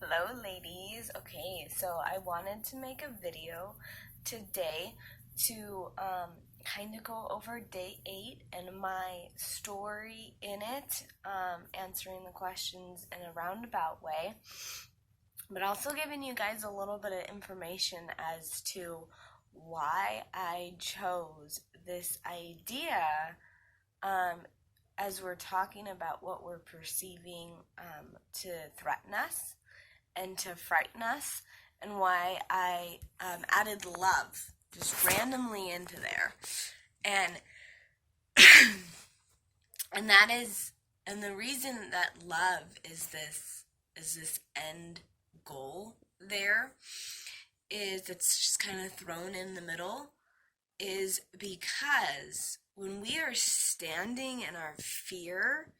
Hello, ladies. Okay, so I wanted to make a video today to kind of go over day 8 and my story in it, answering the questions in a roundabout way, but also giving you guys a little bit of information as to why I chose this idea um, as we're talking about what we're perceiving to threaten us and to frighten us, and why I added love just randomly into there, and and that is, and the reason that love is this end goal there is it's just kind of thrown in the middle is because when we are standing in our fear,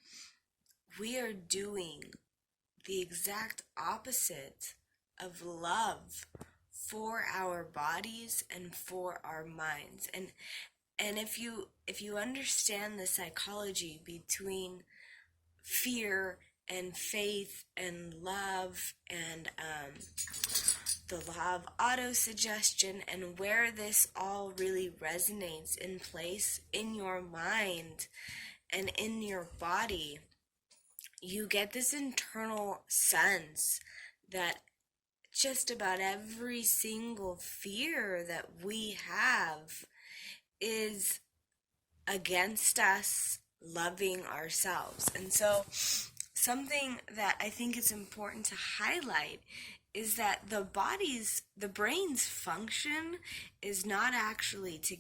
we are doing the exact opposite of love for our bodies and for our minds. And if you understand the psychology between fear and faith and love and the law of autosuggestion, and where this all really resonates in place in your mind and in your body, you get this internal sense that just about every single fear that we have is against us loving ourselves. And so, something that I think is important to highlight is that the brain's function is not actually to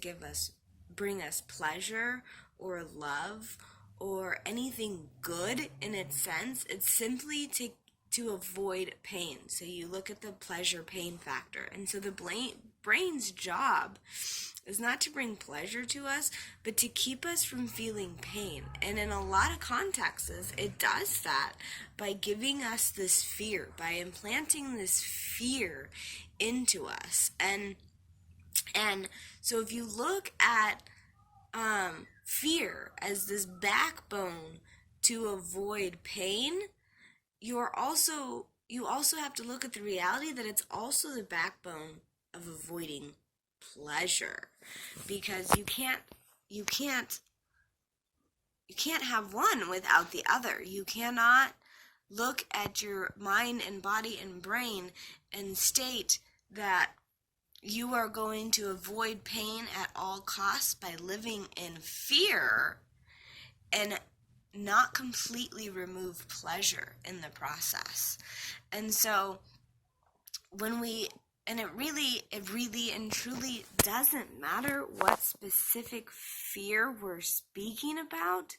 bring us pleasure or love or anything good in its sense. It's simply to avoid pain. So you look at the pleasure pain factor. And so the brain's job is not to bring pleasure to us, but to keep us from feeling pain. And in a lot of contexts, it does that by giving us this fear, by implanting this fear into us. And so if you look at fear as this backbone to avoid pain, you also have to look at the reality that it's also the backbone of avoiding pleasure, because you can't have one without the other. You cannot look at your mind and body and brain and state that you are going to avoid pain at all costs by living in fear and not completely remove pleasure in the process. And so it really and truly doesn't matter what specific fear we're speaking about.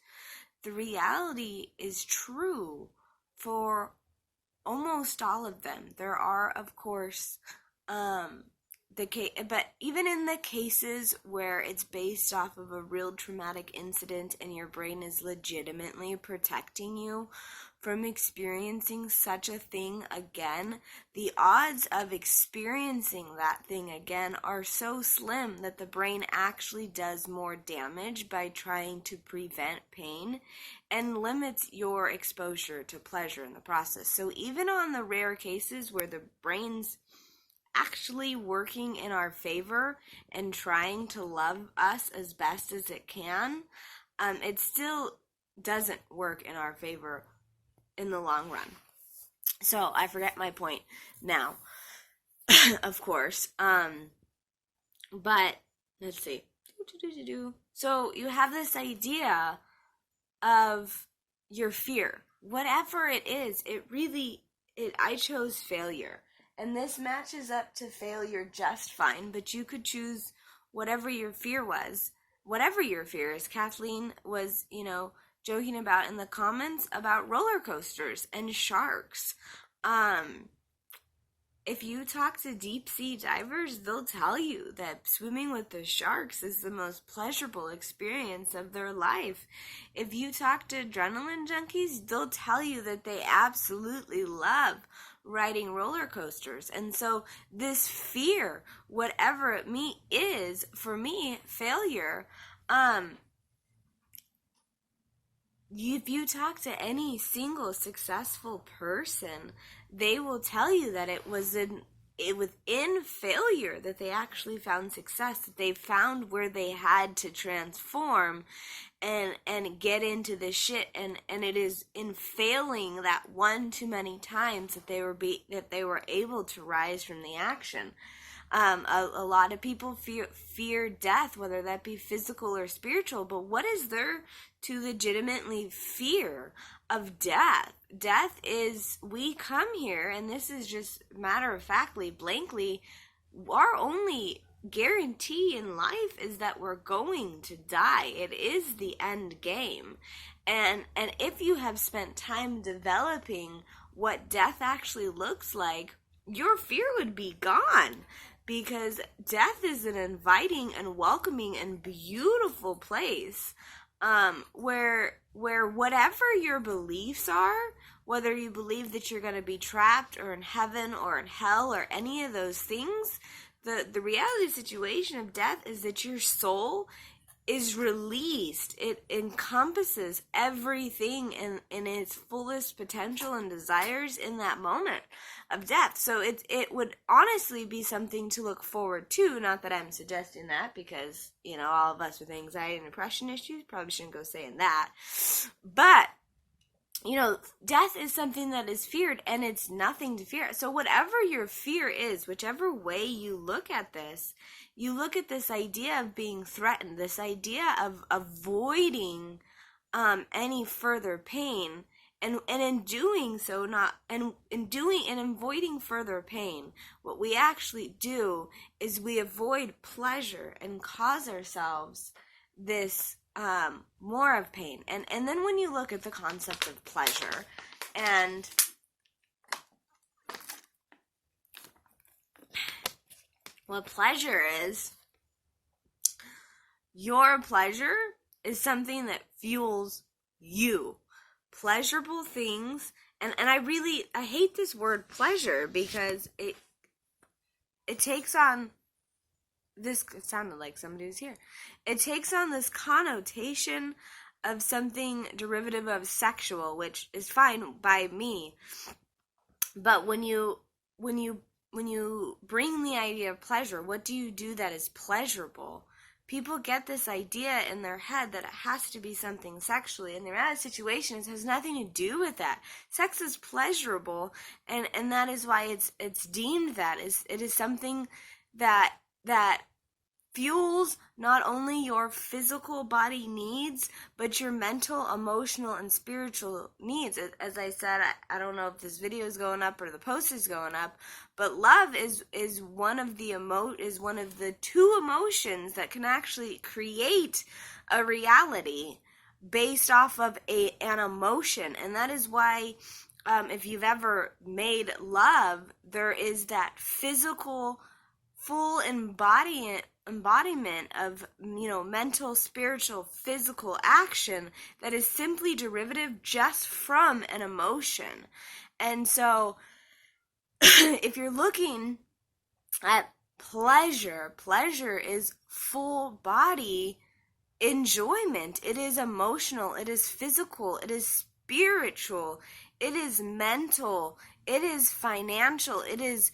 The reality is true for almost all of them. There are, of course, but even in the cases where it's based off of a real traumatic incident and your brain is legitimately protecting you from experiencing such a thing again, the odds of experiencing that thing again are so slim that the brain actually does more damage by trying to prevent pain and limits your exposure to pleasure in the process. So even on the rare cases where the brain's actually working in our favor and trying to love us as best as it can, it still doesn't work in our favor in the long run. So I forget my point now, of course. But let's see. So you have this idea of your fear. Whatever it is, I chose failure. And this matches up to failure just fine, but you could choose whatever your fear was. Whatever your fear is. Kathleen was, joking about in the comments about roller coasters and sharks. If you talk to deep sea divers, they'll tell you that swimming with the sharks is the most pleasurable experience of their life. If you talk to adrenaline junkies, they'll tell you that they absolutely love riding roller coasters. And so this fear, whatever it is, for me, failure, if you talk to any single successful person, they will tell you that it was in failure that they actually found success, that they found where they had to transform and get into the shit, and it is in failing that one too many times that they were able to rise from the action. A lot of people fear death, whether that be physical or spiritual, but what is there to legitimately fear of death? Death is, we come here, and this is just matter of factly, blankly, our only guarantee in life is that we're going to die. It is the end game. And if you have spent time developing what death actually looks like, your fear would be gone, because death is an inviting and welcoming and beautiful place, where whatever your beliefs are, whether you believe that you're going to be trapped or in heaven or in hell or any of those things, the reality situation of death is that your soul is released. It encompasses everything in its fullest potential and desires in that moment of death. So it would honestly be something to look forward to. Not that I'm suggesting that, because, all of us with anxiety and depression issues probably shouldn't go saying that. But death is something that is feared, and it's nothing to fear. So whatever your fear is, whichever way you look at this, you look at this idea of being threatened, this idea of avoiding any further pain, and in doing so, in avoiding further pain, what we actually do is we avoid pleasure and cause ourselves this more of pain. And then when you look at the concept of pleasure, and what pleasure is, your pleasure is something that fuels you. Pleasurable things, and I hate this word pleasure, because it takes on this, it sounded like somebody was here. It takes on this connotation of something derivative of sexual, which is fine by me. But when you bring the idea of pleasure, what do you do that is pleasurable? People get this idea in their head that it has to be something sexually, and the reality situation has nothing to do with that. Sex is pleasurable, and that is why it's deemed that. It is something that fuels not only your physical body needs, but your mental, emotional, and spiritual needs. As I said, I don't know if this video is going up or the post is going up, but love is one of the two emotions that can actually create a reality based off of an emotion. And that is why, if you've ever made love, there is that physical, full embodiment of mental, spiritual, physical action that is simply derivative just from an emotion. And so if you're looking at pleasure is full body enjoyment. It is emotional, it is physical, it is spiritual, it is mental, it is financial, it is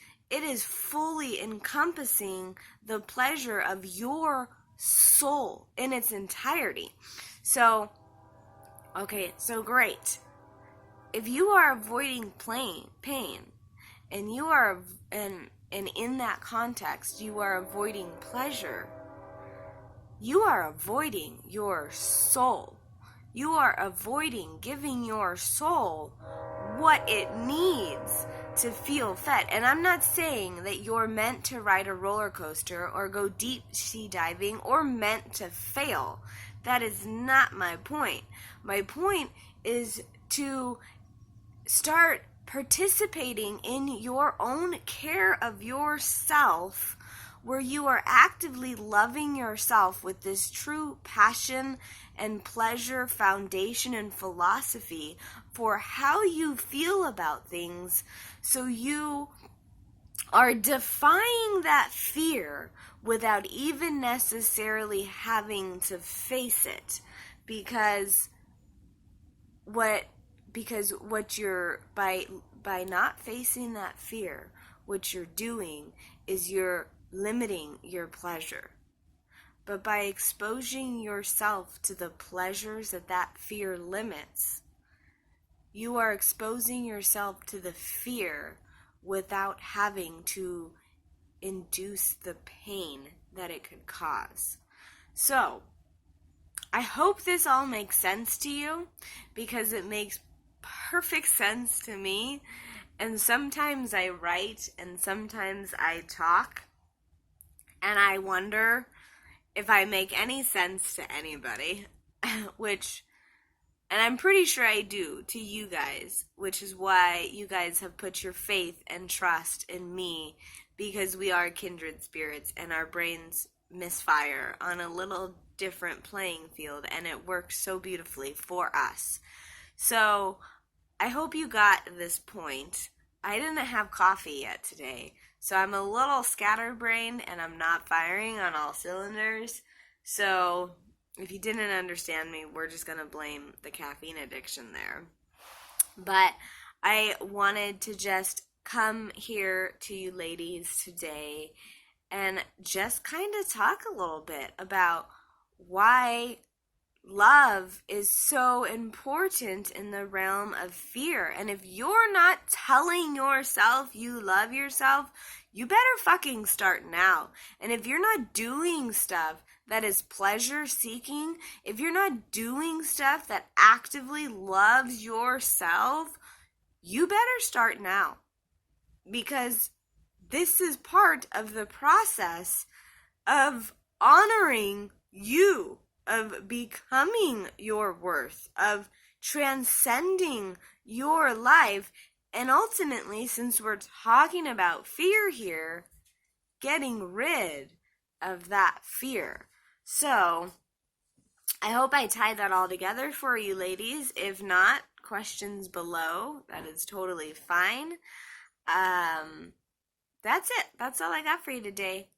fully encompassing the pleasure of your soul in its entirety. So, okay, so great. If you are avoiding pain, and you are, and in that context, you are avoiding pleasure, you are avoiding your soul. You are avoiding giving your soul what it needs to feel fed. And I'm not saying that you're meant to ride a roller coaster or go deep sea diving or meant to fail. That is not my point. My point is to start participating in your own care of yourself, where you are actively loving yourself with this true passion and pleasure foundation and philosophy for how you feel about things, so you are defying that fear without even necessarily having to face it. Because what you're by not facing that fear, what you're doing is you're limiting your pleasure. But by exposing yourself to the pleasures that fear limits, you are exposing yourself to the fear without having to induce the pain that it could cause. So, I hope this all makes sense to you, because it makes perfect sense to me. And sometimes I write and sometimes I talk, and I wonder if I make any sense to anybody, and I'm pretty sure I do to you guys, which is why you guys have put your faith and trust in me, because we are kindred spirits and our brains misfire on a little different playing field, and it works so beautifully for us. So I hope you got this point. I didn't have coffee yet today, so I'm a little scatterbrained and I'm not firing on all cylinders. So if you didn't understand me, we're just going to blame the caffeine addiction there. But I wanted to just come here to you ladies today and just kind of talk a little bit about why love is so important in the realm of fear. And if you're not telling yourself you love yourself, you better fucking start now. And if you're not doing stuff that is pleasure seeking, if you're not doing stuff that actively loves yourself, you better start now. Because this is part of the process of honoring you, of becoming your worth, of transcending your life, and ultimately, since we're talking about fear here, getting rid of that fear. So, I hope I tied that all together for you ladies. If not, questions below. That is totally fine. That's it. That's all I got for you today.